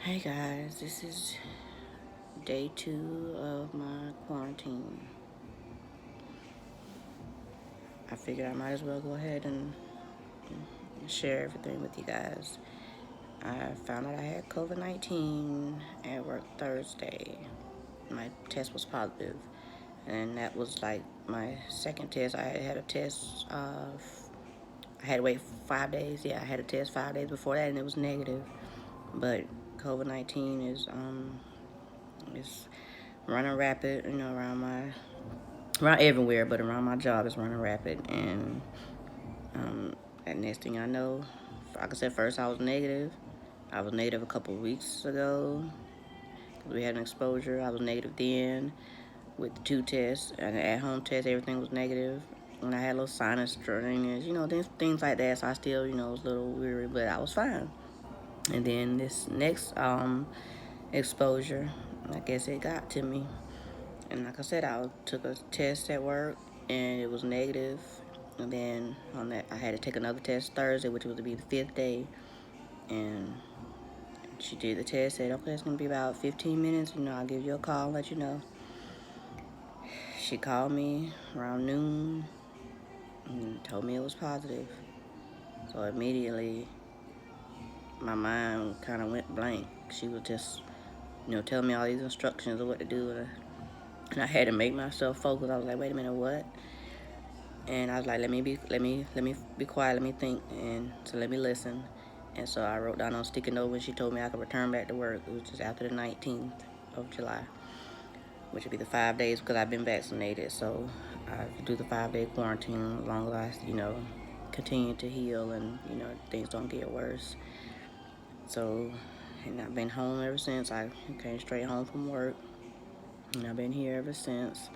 Hey guys, this is day 2 of my quarantine. I figured I might as well go ahead and share everything with you guys. I found out I had COVID 19 at work Thursday. My test was positive, and that was like my second test. I had a test, I had to wait 5 days. Yeah, I had a test 5 days before that, and it was negative. But COVID 19 is running rapid, around everywhere, but around my job is running rapid. And that next thing I know, like I said, first I was negative. I was negative a couple of weeks ago. We had an exposure. I was negative then with the 2 tests. And the at-home test, everything was negative. And I had a little sinus drainage, things like that. So I still, was a little weary, but I was fine. And then this next exposure, I guess it got to me. And like I said, I took a test at work, and it was negative. And then on that, I had to take another test Thursday, which was to be the 5th day. And she did the test, said, okay, it's going to be about 15 minutes. I'll give you a call and let you know. She called me around noon and told me it was positive. So immediately, my mind kind of went blank. She was just, telling me all these instructions of what to do. And I had to make myself focus. I was like, wait a minute, what? And I was like, let me be quiet, let me think, and so let me listen. And so I wrote down on sticky note when she told me I could return back to work. It was just after the 19th of July, which would be the 5 days because I've been vaccinated. So I do the 5-day quarantine as long as I, continue to heal and, things don't get worse. So, and I've been home ever since. I came straight home from work, and I've been here ever since.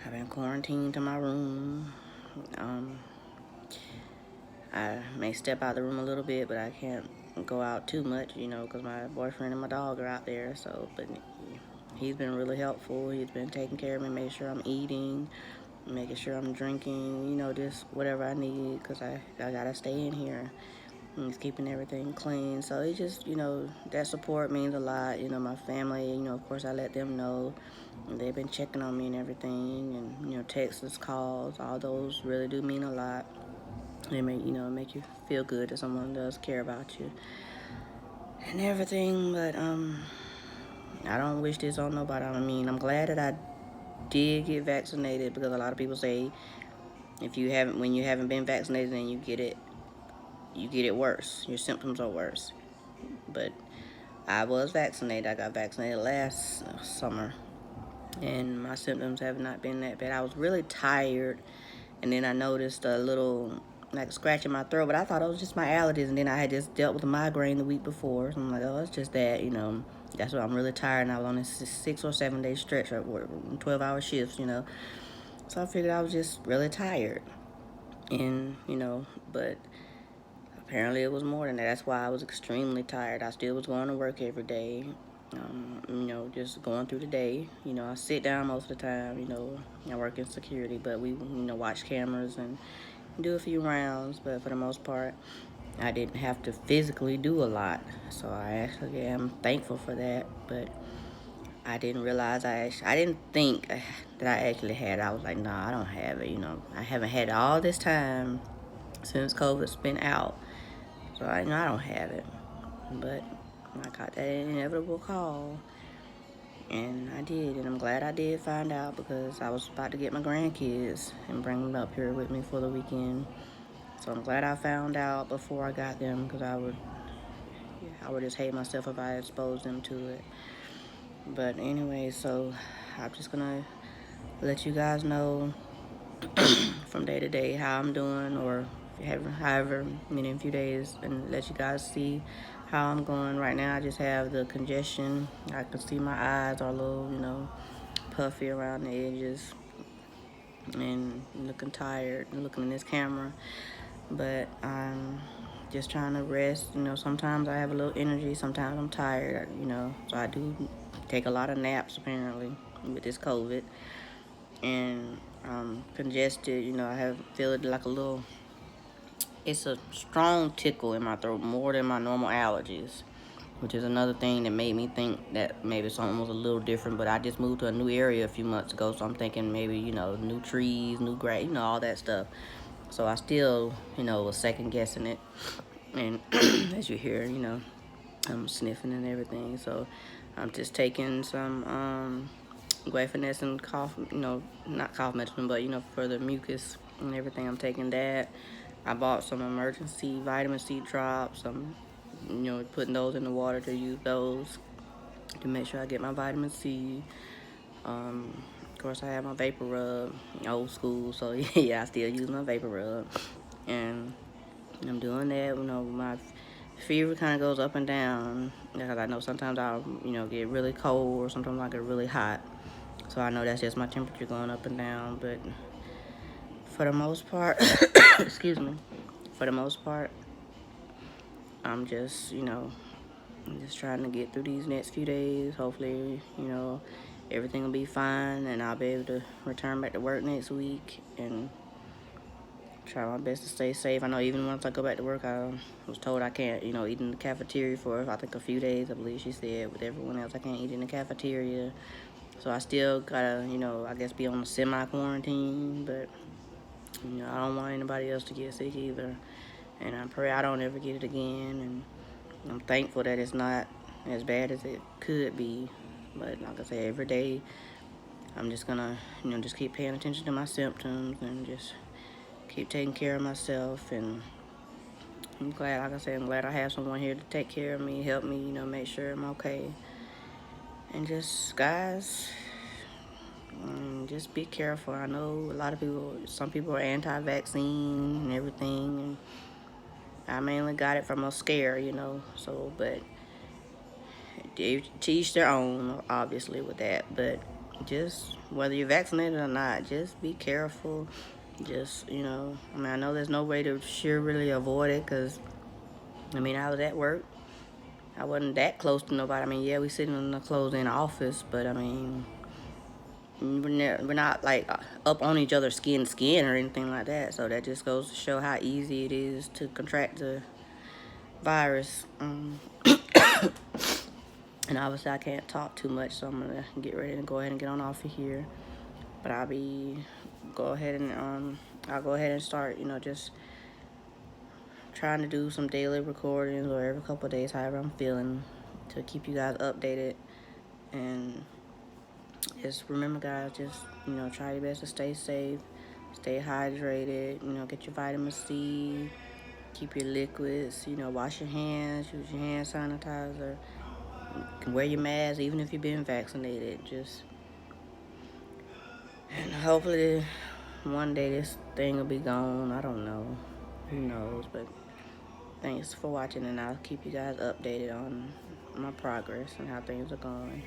I've been quarantined to my room. I may step out the room a little bit, but I can't go out too much, because my boyfriend and my dog are out there. So, but he's been really helpful. He's been taking care of me, making sure I'm eating, making sure I'm drinking, just whatever I need, because I gotta stay in here. And he's keeping everything clean. So it just, that support means a lot. My family, of course I let them know. And they've been checking on me and everything, and, texts, calls, all those really do mean a lot. They make you feel good that someone does care about you and everything. But I don't wish this on nobody. I mean, I'm glad that I did get vaccinated, because a lot of people say when you haven't been vaccinated, then you get it worse. Your symptoms are worse. But I was vaccinated. I got vaccinated last summer, and my symptoms have not been that bad. I was really tired, and then I noticed a little like scratching my throat, but I thought it was just my allergies. And then I had just dealt with a migraine the week before, so I'm like, oh, it's just that. That's why I'm really tired, and I was on a 6 or 7 day stretch, or 12-hour shifts. So I figured I was just really tired, and but apparently it was more than that. That's why I was extremely tired. I still was going to work every day. Just going through the day. I sit down most of the time. I work in security, but we, watch cameras and do a few rounds. But for the most part, I didn't have to physically do a lot. So I actually am thankful for that. But I didn't realize I didn't think that I actually had it. I was like, nah, I don't have it. I haven't had it all this time since COVID's been out. So I don't have it. But I got that inevitable call, and I did, and I'm glad I did find out, because I was about to get my grandkids and bring them up here with me for the weekend. So I'm glad I found out before I got them, because I would just hate myself if I exposed them to it. But anyway, so I'm just gonna let you guys know from day to day how I'm doing, or however many in a few days, and let you guys see how I'm going. Right now I just have the congestion. I can see my eyes are a little, puffy around the edges, and looking tired and looking in this camera. But I'm just trying to rest. Sometimes I have a little energy, sometimes I'm tired, so I do take a lot of naps apparently with this COVID. And congested, I have feel it like a little, it's a strong tickle in my throat, more than my normal allergies. which is another thing that made me think that maybe something was a little different. But I just moved to a new area a few months ago, so I'm thinking maybe, you know, new trees, new grass, you know, all that stuff. So I still, you know, was second guessing it. And as you hear, you know, I'm sniffing and everything. So I'm just taking some guaifenesin cough, you know, not cough medicine, but, you know, for the mucus and everything. I'm taking that. I bought some emergency vitamin C drops. I'm, you know, putting those in the water to use those to make sure I get my vitamin C. Of course, I have my vapor rub, old school, so yeah, I still use my vapor rub. And I'm doing that. You know, my fever kind of goes up and down because I know sometimes I'll, you know, get really cold or sometimes I get really hot. So I know that's just my temperature going up and down. But for the most part, excuse me, for the most part, I'm just, you know, I'm just trying to get through these next few days. Hopefully, you know, everything will be fine and I'll be able to return back to work next week and try my best to stay safe. I know even once I go back to work, I was told I can't, you know, eat in the cafeteria for, I think, a few days. I believe she said with everyone else I can't eat in the cafeteria. So I still gotta, you know, I guess be on a semi-quarantine, but, you know, I don't want anybody else to get sick either. And I pray I don't ever get it again. And I'm thankful that it's not as bad as it could be. But like I say, every day I'm just gonna, you know, just keep paying attention to my symptoms and just keep taking care of myself. And I'm glad, like I said, I'm glad I have someone here to take care of me, help me, you know, make sure I'm okay. And just, guys, just be careful. I know a lot of people, some people are anti-vaccine and everything, and I mainly got it from a scare, you know, so, but to each their own, obviously, with that. But just, whether you're vaccinated or not, just be careful. Just, you know, I mean, I know there's no way to sure really avoid it, because, I mean, I was at work. I wasn't that close to nobody. I mean, yeah, we sitting in a closed-in office, but, I mean, we're not, like, up on each other's skin or anything like that. So that just goes to show how easy it is to contract the virus. And obviously I can't talk too much, so I'm gonna get ready to go ahead and get on off of here. But I'll go ahead and start, you know, just trying to do some daily recordings or every couple of days, however I'm feeling, to keep you guys updated. And just remember, guys, just, you know, try your best to stay safe, stay hydrated, you know, get your vitamin C, keep your liquids, you know, wash your hands, use your hand sanitizer, wear your mask even if you've been vaccinated. Just, and hopefully one day this thing will be gone. I don't know, who knows, but thanks for watching, and I'll keep you guys updated on my progress and how things are going.